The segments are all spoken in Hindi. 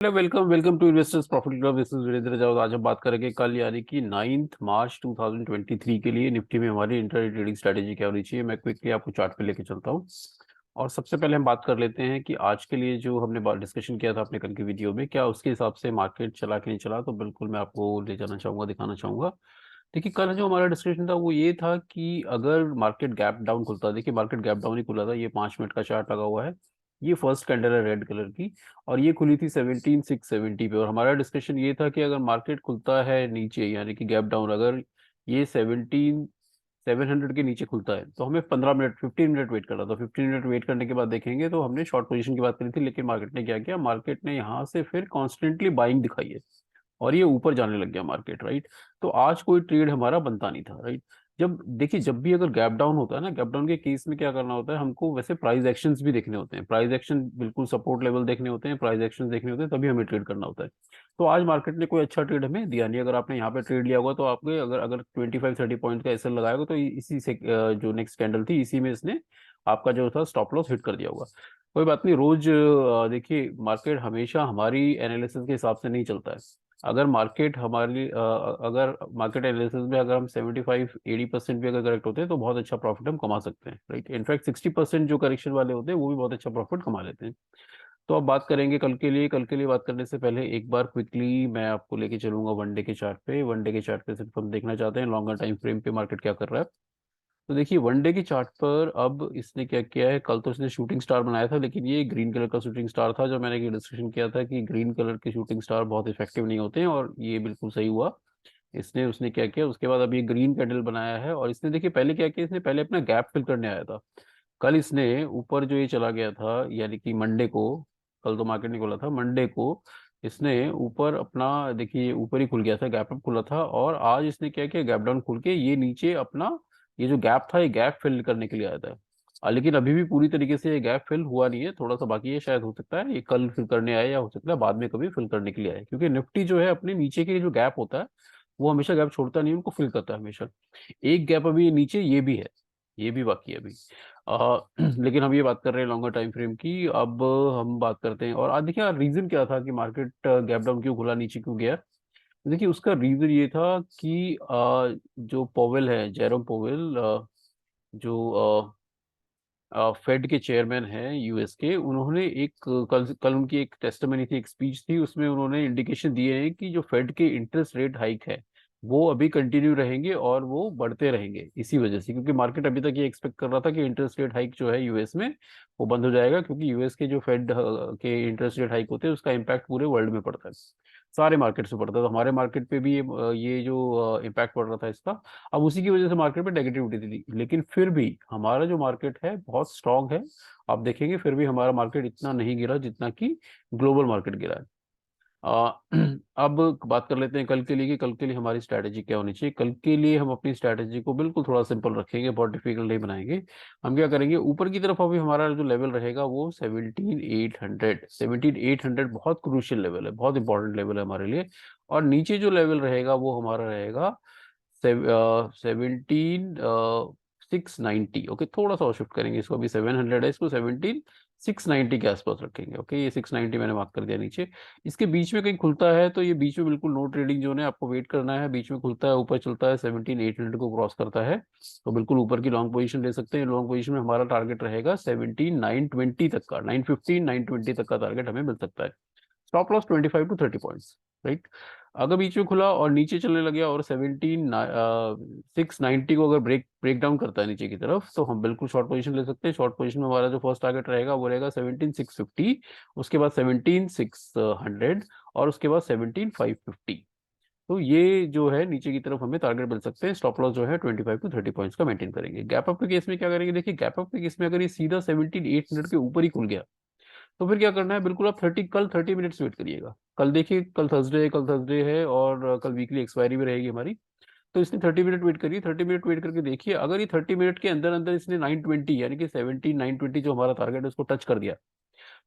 Hello, welcome welcome to investors profit club. This is Virendra Jawad. आज हम बात करेंगे कल यानी कि 9 मार्च 2023 के लिए निफ्टी में हमारी इंट्राडे ट्रेडिंग स्ट्रेटेजी क्या होनी चाहिए। मैं क्विकली आपको चार्ट पे लेके चलता हूँ। और सबसे पहले हम बात कर लेते हैं कि आज के लिए जो हमने डिस्कशन किया था अपने कल की वीडियो में, क्या उसके हिसाब से मार्केट चला कि नहीं चला। तो बिल्कुल मैं आपको ले जाना चाहूंगा, दिखाना चाहूंगा। देखिए, कल जो हमारा डिस्कशन था वो ये था कि अगर मार्केट गैप डाउन खुलता, देखिए मार्केट गैप डाउन ही खुला था। ये 5 मिनट का चार्ट लगा हुआ है। ये फर्स्ट कैंडल है रेड कलर की, और ये खुली थी 17,670 पे। और हमारा डिस्कशन ये था कि अगर मार्केट खुलता है नीचे, यानी कि गैप डाउन, अगर ये 17,700 के नीचे खुलता है तो हमें 15 मिनट 15 मिनट वेट करना था। 15 मिनट वेट करने के बाद देखेंगे तो हमने शॉर्ट पोजीशन की बात करी थी, लेकिन मार्केट ने क्या किया, मार्केट ने यहाँ से फिर कॉन्स्टेंटली बाइंग दिखाई है और ये ऊपर जाने लग गया मार्केट, राइट। तो आज कोई ट्रेड हमारा बनता नहीं था, राइट। जब देखिए, जब भी अगर गैप डाउन होता है ना, गैप डाउन के केस में क्या करना होता है हमको, वैसे प्राइस एक्शंस भी देखने होते हैं। प्राइस एक्शन बिल्कुल सपोर्ट लेवल देखने होते हैं, प्राइस एक्शन देखने होते हैं, तभी हमें ट्रेड करना होता है। तो आज मार्केट ने कोई अच्छा ट्रेड हमें दिया नहीं। अगर आपने यहाँ पे ट्रेड लिया होगा तो आपके अगर अगर 25-30 पॉइंट का एसएल लगाएगा तो इसी से जो नेक्स्ट कैंडल थी इसी में इसने आपका जो था स्टॉप लॉस हिट कर दिया होगा। कोई बात नहीं। रोज देखिए, मार्केट हमेशा हमारी एनालिसिस के हिसाब से नहीं चलता है। अगर मार्केट हमारी अगर मार्केट एनालिसिस में अगर हम 75-80% भी अगर करेक्ट होते हैं तो बहुत अच्छा प्रॉफिट हम कमा सकते हैं, राइट। इनफैक्ट 60% जो करेक्शन वाले होते हैं वो भी बहुत अच्छा प्रॉफिट कमा लेते हैं। तो अब बात करेंगे कल के लिए। कल के लिए बात करने से पहले एक बार क्विकली मैं आपको लेके चलूंगा वनडे के चार्ट पे। वनडे के चार्ट पे सिर्फ हम देखना चाहते हैं लॉन्गर टाइम फ्रेम पे मार्केट क्या कर रहा है। तो देखिए, वनडे की चार्ट पर अब इसने क्या किया है, कल तो इसने शूटिंग स्टार बनाया था, लेकिन ये ग्रीन कलर का शूटिंग स्टार था। जो मैंने डिस्कशन किया था कि ग्रीन कलर के शूटिंग स्टार बहुत इफेक्टिव नहीं होते हैं, और ये बिल्कुल सही हुआ। इसने उसने क्या किया, उसके बाद अब ये ग्रीन कैंडल बनाया है। और इसने देखिए पहले क्या किया, इसने पहले अपना गैप फिल करने आया था। कल इसने ऊपर जो ये चला गया था, यानी कि मंडे को, कल तो मार्केट नहीं खुला था, मंडे को इसने ऊपर अपना, देखिए ऊपर ही खुल गया था, गैप अप खुला था। और आज इसने क्या किया, गैप डाउन खुल के ये नीचे अपना ये जो गैप था, ये गैप फिल करने के लिए आया था। लेकिन अभी भी पूरी तरीके से ये गैप फिल हुआ नहीं है, थोड़ा सा बाकी है। शायद हो सकता है ये कल फिल करने आए, या हो सकता है बाद में कभी फिल करने के लिए आए, क्योंकि निफ्टी जो है अपने नीचे के जो गैप होता है वो हमेशा गैप छोड़ता नहीं, उनको फिल करता है हमेशा। एक गैप अभी नीचे ये भी है, ये भी बाकी है अभी। लेकिन हम ये बात कर रहे हैं लॉन्गर टाइम फ्रेम की। अब हम बात करते हैं, और आज देखिए रीजन क्या था कि मार्केट गैप डाउन क्यों खुला, नीचे क्यों गया। देखिए, उसका रीजन ये था कि जो पोवेल है, जेरोम पोवेल, जो फेड के चेयरमैन हैं यूएस के, उन्होंने एक कल कल उनकी एक टेस्टिमनी थी, एक स्पीच थी, उसमें उन्होंने इंडिकेशन दिए हैं कि जो फेड के इंटरेस्ट रेट हाइक है वो अभी कंटिन्यू रहेंगे और वो बढ़ते रहेंगे। इसी वजह से, क्योंकि मार्केट अभी तक ये एक्सपेक्ट कर रहा था कि इंटरेस्ट रेट हाइक जो है यूएस में वो बंद हो जाएगा, क्योंकि यूएस के जो फेड के इंटरेस्ट रेट हाइक होते हैं उसका इम्पैक्ट पूरे वर्ल्ड में पड़ता है, सारे मार्केट से पड़ता है। तो हमारे मार्केट पे भी ये जो इम्पैक्ट पड़ रहा था इसका, अब उसी की वजह से मार्केट में नेगेटिविटी थी। लेकिन फिर भी हमारा जो मार्केट है बहुत स्ट्रांग है। आप देखेंगे फिर भी हमारा मार्केट इतना नहीं गिरा जितना कि ग्लोबल मार्केट गिरा है। आ, अब बात कर लेते हैं कल के लिए कि कल के लिए हमारी स्ट्रैटेजी क्या होनी चाहिए। कल के लिए हम अपनी स्ट्रैटेजी को बिल्कुल थोड़ा सिंपल रखेंगे, बहुत डिफिकल्ट नहीं बनाएंगे। हम क्या करेंगे, ऊपर की तरफ अभी हमारा जो लेवल रहेगा वो 17,800। 17,800 बहुत क्रूशियल लेवल है, बहुत इंपॉर्टेंट लेवल है हमारे लिए। और नीचे जो लेवल रहेगा वो हमारा रहेगा 17,690। ओके, थोड़ा सा और शिफ्ट करेंगे इसको, अभी 700 है, इसको 17,690 के आसपास रखेंगे। ओके, ये 690 मैंने मार्क कर दिया नीचे। इसके बीच में कहीं खुलता है तो ये बीच में बिल्कुल नो ट्रेडिंग जोन है, आपको वेट करना है। बीच में खुलता है, ऊपर चलता है, 17,800 को क्रॉस करता है तो बिल्कुल ऊपर की लॉन्ग पोजीशन ले सकते हैं। लॉन्ग पोजीशन में हमारा टारगेट रहेगा 17,920 तक का, 915-920 तक का टारगेट हमें मिल सकता है। Stop loss 25-30 points, right. अगर बीच में खुला और नीचे चलने लग गया और 17,690 को अगर ब्रेक ब्रेक डाउन करता है नीचे की तरफ, तो हम बिल्कुल शॉर्ट पोजीशन ले सकते हैं। शॉर्ट पोजीशन में हमारा जो फर्स्ट टारगेट रहेगा वो रहेगा 17,650, उसके बाद 17,600, और उसके बाद 17,550। तो ये जो है नीचे की तरफ हमें टारगेट मिल सकते हैं। स्टॉप लॉस जो है 25-30 पॉइंट्स का मेंटेन करेंगे। गैप अप के केस में क्या करेंगे, देखिए गैप अप के केस में अगर ये सीधा 17,800 के ऊपर ही खुल गया तो फिर क्या करना है, बिल्कुल आप 30 मिनट्स वेट करिएगा। कल देखिए, कल थर्सडे है और कल वीकली एक्सपायरी भी रहेगी हमारी। तो इसने 30 मिनट वेट करिए, 30 मिनट वेट करके देखिए, अगर ये 30 मिनट के अंदर अंदर इसने 920 यानी कि 17,920 जो हमारा टारगेट है उसको टच कर दिया,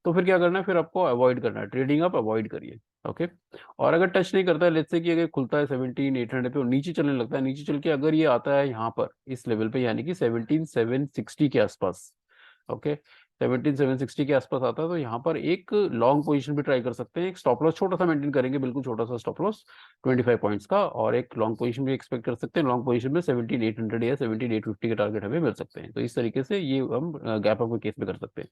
तो फिर क्या करना है, फिर आपको अवॉइड करना है, ट्रेडिंग आप अवॉइड करिए। ओके। और अगर टच नहीं करता है, लेट्स से कि अगर खुलता है 17,800 पे और नीचे चलने लगता है, नीचे चल के अगर ये आता है यहाँ पर इस लेवल पे, यानी कि 17,760 के आसपास, ओके, 17,760 के आसपास आता है, तो यहाँ पर एक लॉन्ग पोजीशन भी ट्राई कर सकते हैं। एक स्टॉप लॉस छोटा सा मेंटेन करेंगे, बिल्कुल छोटा सा स्टॉप लॉस 25 पॉइंट्स का, और एक लॉन्ग पोजीशन भी एक्सपेक्ट कर सकते हैं। लॉन्ग पोजीशन में 17,800 या 17,850 के टारगेट हमें मिल सकते हैं। तो इस तरीके से ये हम गैप अप के केस में कर सकते हैं।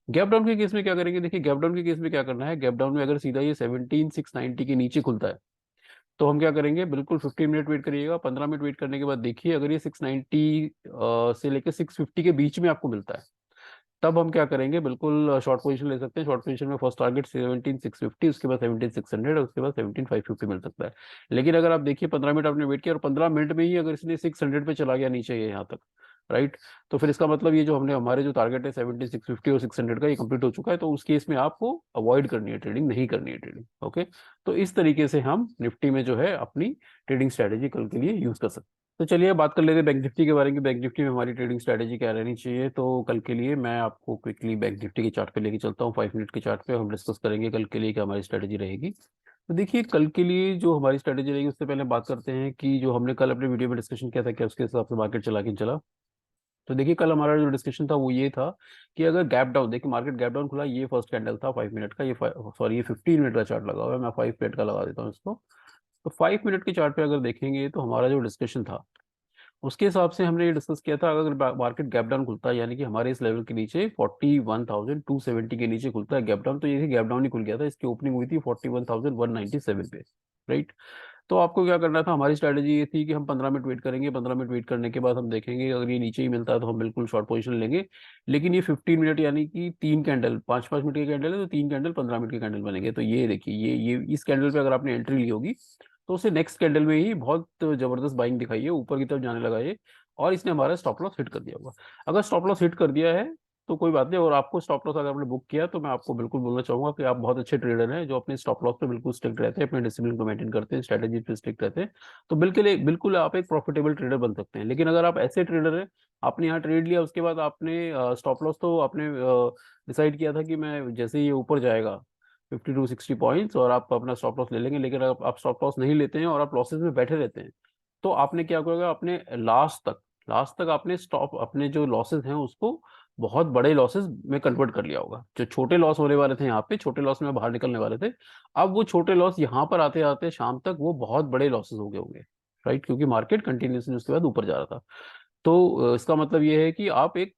गैप डाउन के केस में क्या करेंगे, देखिए गैप डाउन के केस में क्या करना है, गैप डाउन में अगर सीधा ये 17,690 के नीचे खुलता है तो हम क्या करेंगे, बिल्कुल 15 मिनट वेट करिएगा। 15 मिनट वेट करने के बाद देखिए, अगर ये 690 से लेकर 650 के बीच में आपको मिलता है, तब हम क्या करेंगे, बिल्कुल शॉर्ट पोजीशन ले सकते हैं। शॉर्ट पोजीशन में फर्स्ट टारगेट 17,650, उसके बाद 17,600, उसके बाद 17,550 मिल सकता है। लेकिन अगर आप देखिए 15 मिनट आपने वेट किया और 15 मिनट में ही अगर इसने 600 पे चला गया नीचे ये यहाँ तक, राइट, तो फिर इसका मतलब ये जो हमने हमारे जो टारगेट है 17,650 और 600 का, ये कंप्लीट हो चुका है। तो उस केस में आपको अवॉइड करनी है ट्रेडिंग, नहीं करनी है ट्रेडिंग। ओके, तो इस तरीके से हम निफ्टी में जो है अपनी ट्रेडिंग स्ट्रेटेजी कल के लिए यूज कर सकते हैं। तो चलिए बात कर लेते हैं बैंक निफ्टी के बारे में। बैंक निफ्टी में हमारी ट्रेडिंग स्ट्रेटेजी क्या रहनी चाहिए। तो कल के लिए मैं आपको क्विकली बैंक निफ्टी के चार्ट पे लेके चलता हूँ। 5 मिनट के चार्ट पे हम डिस्कस करेंगे कल के लिए क्या हमारी स्ट्रेटेजी रहेगी। तो देखिए कल के लिए जो हमारी स्ट्रेटेजी रहेगी, उससे पहले बात करते हैं कि जो हमने कल अपने वीडियो में डिस्कशन किया था, क्या उसके हिसाब से मार्केट चला कि चला। तो देखिए कल हमारा जो डिस्कशन था वो ये था कि अगर गैप डाउन, देखिए मार्केट गैप डाउन खुला, ये फर्स्ट कैंडल था 5 मिनट का, ये सॉरी ये 15 मिनट का चार्ट लगा हुआ है, मैं 5 मिनट का लगा देता हूँ इसको। तो 5 मिनट के चार्ट पे अगर देखेंगे तो हमारा जो डिस्कशन था उसके हिसाब से हमने ये डिस्कस किया था, अगर मार्केट गैप डाउन खुलता है, यानी कि हमारे इस लेवल के नीचे 41,270 के नीचे खुलता है गैप डाउन, तो ये गैप डाउन ही खुल गया था, इसकी ओपनिंग हुई थी 41,197 पे, राइट। तो आपको क्या करना था, हमारी स्ट्रैटेजी ये थी कि हम 15 मिनट वेट करेंगे। 15 मिनट वेट करने के बाद हम देखेंगे, अगर ये नीचे ही मिलता है तो हम बिल्कुल शॉर्ट पोजीशन लेंगे। लेकिन ये 15 मिनट यानी कि 3 कैंडल, 5-5 मिनट के कैंडल है, तो 3 कैंडल 15 मिनट के कैंडल बनेंगे। तो ये देखिए, ये इस कैंडल पे अगर आपने एंट्री ली होगी तो उसे नेक्स्ट कैंडल में ही बहुत जबरदस्त बाइंग दिखाई है, ऊपर की तरफ जाने लगा ये, और इसने हमारा स्टॉप लॉस हिट कर दिया होगा। अगर स्टॉप लॉस हिट कर दिया है तो कोई बात नहीं, और आपको स्टॉप लॉस अगर आपने बुक किया तो मैं आपको बिल्कुल बोलना चाहूंगा कि आप बहुत अच्छे ट्रेडर हैं जो अपने स्टॉप लॉस पे बिल्कुल स्ट्रिक्ट रहते हैं, अपने डिसिप्लिन को मेंटेन करते हैं, स्ट्रेटेजी पे स्ट्रिक्ट रहते हैं। तो बिल्कुल बिल्कुल आप एक प्रॉफिटेबल ट्रेडर बन सकते हैं। लेकिन अगर आप ऐसे ट्रेडर हैं, आपने यहाँ ट्रेड लिया, उसके बाद आपने स्टॉप लॉस तो आपने डिसाइड किया था कि मैं जैसे ही ये ऊपर जाएगा 50 to 60 पॉइंट्स और आप अपना स्टॉप लॉस ले लेंगे, लेकिन अगर आप स्टॉप लॉस नहीं लेते हैं और आप लॉसेज में बैठे रहते हैं, तो आपने क्या करेगा, अपने लास्ट तक आपने स्टॉप, अपने जो लॉसेस हैं उसको बहुत बड़े लॉसेस में कन्वर्ट कर लिया होगा। जो छोटे लॉस होने वाले थे, यहाँ पे छोटे लॉस में बाहर निकलने वाले थे, अब वो छोटे लॉस यहाँ पर आते आते शाम तक वो बहुत बड़े लॉसेस हो गए होंगे, राइट, क्योंकि मार्केट कंटिन्यूसली उसके बाद ऊपर जा रहा था। तो इसका मतलब ये है कि आप एक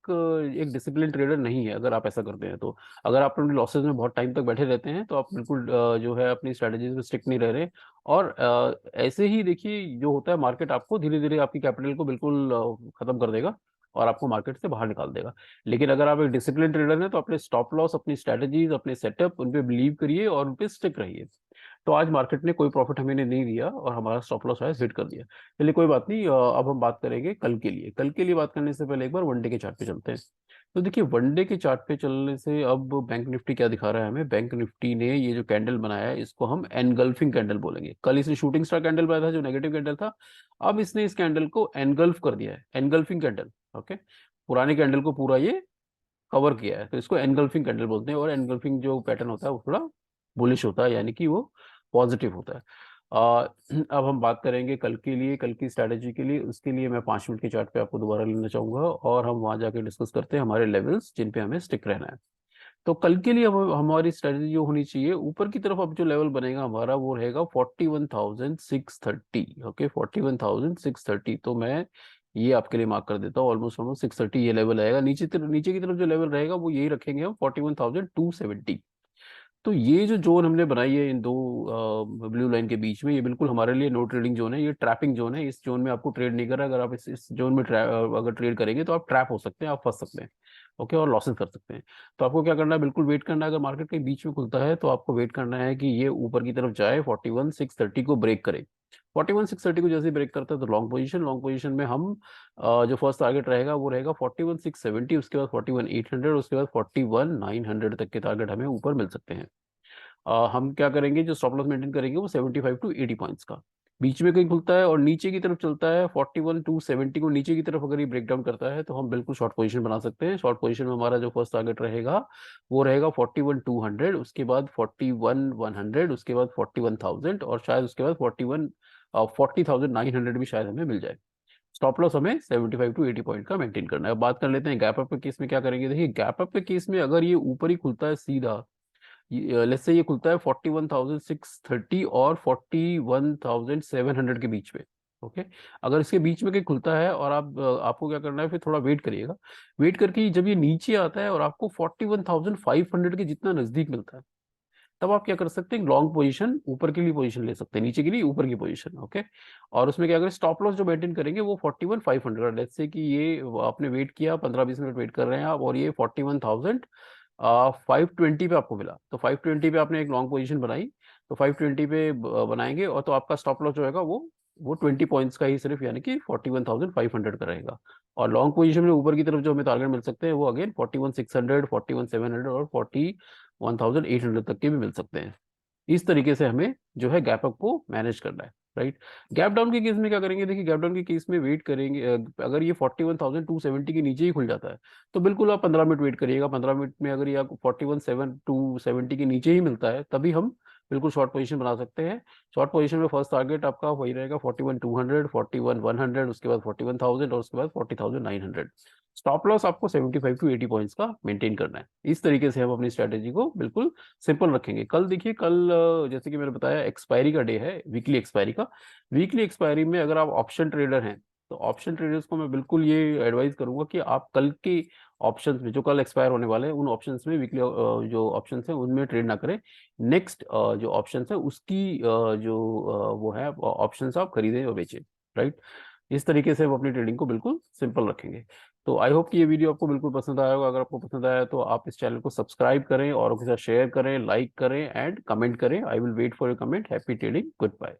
डिसिप्लिन ट्रेडर नहीं है अगर आप ऐसा करते हैं। तो अगर आप अपने लॉसेज में बहुत टाइम तक बैठे रहते हैं तो आप बिल्कुल जो है अपनी स्ट्रेटजीज में स्टिक नहीं रह रहे। और ऐसे ही देखिए जो होता है, मार्केट आपको धीरे धीरे आपकी कैपिटल को बिल्कुल खत्म कर देगा और आपको मार्केट से बाहर निकाल देगा। लेकिन अगर आप एक डिसिप्लिन ट्रेडर हैं तो अपने स्टॉप लॉस, अपनी स्ट्रेटजीज, अपने सेटअप, उन पे बिलीव करिए और उन पे स्टिक रहिए। तो आज मार्केट ने कोई प्रॉफिट हमें नहीं दिया और हमारा स्टॉप लॉस आज हिट कर दिया। चलिए कोई बात नहीं, अब हम बात करेंगे कल के लिए। कल के लिए बात करने से पहले एक बार वनडे के चार्ट पे चलते हैं। तो देखिए वनडे के चार्ट पे चलने से अब बैंक निफ्टी क्या दिखा रहा है हमें, बैंक निफ्टी ने ये जो कैंडल बनाया है इसको हम एनगल्फिंग कैंडल बोलेंगे। कल इसने शूटिंग स्टार कैंडल बनाया था जो नेगेटिव कैंडल था, अब इसने इस कैंडल को एनगल्फ कर दिया है, एनगल्फिंग कैंडल। ओके, पुराने कैंडल को पूरा ये कवर किया है, तो इसको एनगल्फिंग कैंडल बोलते हैं। और एनगल्फिंग जो पैटर्न होता है वो थोड़ा बुलिश होता है, यानी कि वो पॉजिटिव होता है। अब हम बात करेंगे कल के लिए, कल की स्ट्रैटेजी के लिए। उसके लिए मैं 5 मिनट के चार्ट पे आपको दोबारा लेना चाहूंगा और हम वहां जाके डिस्कस करते हैं हमारे लेवल्स जिन पे हमें स्टिक रहना है। तो कल के लिए हमारी स्ट्रेटजी जो होनी चाहिए, ऊपर की तरफ अब जो लेवल बनेगा हमारा वो रहेगा 41,630। ओके, 41,630। तो मैं ये आपके लिए मार्क कर देता हूँ, ऑलमोस्ट ऑलमोस्ट 630 ये लेवल आएगा। नीचे की तरफ जो लेवल रहेगा वो यही रखेंगे हम, 41,270। तो ये जो जोन हमने बनाई है इन दो ब्लू लाइन के बीच में, ये बिल्कुल हमारे लिए नो ट्रेडिंग जोन है, ये ट्रैपिंग जोन है। इस जोन में आपको ट्रेड नहीं करना। अगर आप इस जोन में अगर ट्रेड करेंगे तो आप ट्रैप हो सकते हैं, आप फंस सकते हैं। ओके, और लॉसेस कर सकते हैं। तो आपको क्या करना है, बिल्कुल वेट करना है। अगर मार्केट के बीच में खुलता है तो आपको वेट करना है कि ये ऊपर की तरफ जाए, 41,630 को ब्रेक करे। 41,630 को जैसे ब्रेक करता है तो लॉन्ग पोजीशन में हम जो फर्स्ट टारगेट रहेगा वो रहेगा 41,670, उसके बाद 41,800, उसके बाद 41,900 तक के टारगेट हमें ऊपर मिल सकते हैं। हम क्या करेंगे, जो स्टॉप लॉस मेंटेन करेंगे वो 75 to 80 पॉइंट्स का बीच में कहीं खुलता है और नीचे की तरफ चलता है 41,270 को नीचे की तरफ अगर ये ब्रेक डाउन करता है तो हम बिल्कुल शॉर्ट पोजीशन बना सकते हैं। शॉर्ट पोजीशन में हमारा जो फर्स्ट टारगेट रहेगा वो रहेगा 41,200, उसके बाद 41,100, उसके बाद 41,000 और शायद उसके बाद 40,900 भी शायद हमें मिल जाए। स्टॉप लॉस हमें 75 टू 80 पॉइंट का मेंटेन करना है। अब बात कर लेते हैं गैप अप के केस में क्या करेंगे। देखिए गैप अप के केस में अगर ये ऊपर ही खुलता है सीधा, लेट्स से ये खुलता है 41,630 और 41,700 के बीच में, ओके। अगर इसके बीच में कहीं खुलता है और आपको क्या करना है, फिर थोड़ा वेट करिएगा। वेट करके जब ये नीचे आता है और आपको 41,500 के जितना नजदीक मिलता है, तब आप क्या कर सकते हैं, लॉन्ग पोजीशन ऊपर के लिए पोजीशन ले सकते हैं, नीचे के लिए ऊपर की पोजीशन, ओके। और उसमें क्या करें, स्टॉप लॉस जो मेंटेन करेंगे वो 41,500। लेट्स से कि ये आपने वेट किया, 15-20 मिनट वेट कर रहे हैं आप, और ये 41,520 पे आपको मिला, तो 520 पे आपने एक लॉन्ग पोजीशन बनाई, तो 520 पे बनाएंगे, और तो आपका स्टॉप लॉस जो है वो 20 पॉइंट्स का ही सिर्फ, यानी कि 41,500 का रहेगा। और लॉन्ग पोजीशन में ऊपर की तरफ जो हमें टारगेट मिल सकते हैं वो अगेन 41,600, 41,700 और 41,800 तक के भी मिल सकते हैं। इस तरीके से हमें जो है गैप अप को मैनेज करना है, राइट। गैप डाउन के केस में क्या करेंगे, देखिए गैप डाउन के केस में वेट करेंगे, अगर ये 41,270 के नीचे ही खुल जाता है तो बिल्कुल आप 15 मिनट वेट करिएगा। 15 मिनट में अगर ये आपको 41,270 के नीचे ही मिलता है, तभी हम बिल्कुल शॉर्ट पोजीशन बना सकते हैं। शॉर्ट पोजीशन में फर्स्ट टारगेट आपका वही रहेगा 41,200, 41,100, उसके बाद 41,000 और उसके बाद 40,900। स्टॉप लॉस आपको 75 टू 80 पॉइंट्स का मेंटेन करना है। इस तरीके से हम अपनी स्ट्रेटेजी को बिल्कुल सिंपल रखेंगे। कल देखिए, कल जैसे कि मैंने बताया एक्सपायरी का डे है, वीकली एक्सपायरी का। वीकली एक्सपायरी में अगर आप ऑप्शन ट्रेडर हैं, तो ऑप्शन ट्रेडर्स को मैं बिल्कुल ये एडवाइस करूंगा कि आप कल के ऑप्शंस में, जो कल एक्सपायर होने वाले हैं, उन ऑप्शंस में, वीकली जो ऑप्शंस हैं उनमें ट्रेड ना करें। नेक्स्ट जो ऑप्शंस है उसकी जो वो है ऑप्शंस आप खरीदें और बेचें, राइट। इस तरीके से हम अपनी ट्रेडिंग को बिल्कुल सिंपल रखेंगे। तो आई होप कि ये वीडियो आपको बिल्कुल पसंद आया होगा। अगर आपको पसंद आया तो आप इस चैनल को सब्सक्राइब करें, और के साथ शेयर करें, लाइक करें एंड कमेंट करें। I will wait for your comment. Happy trading, good bye.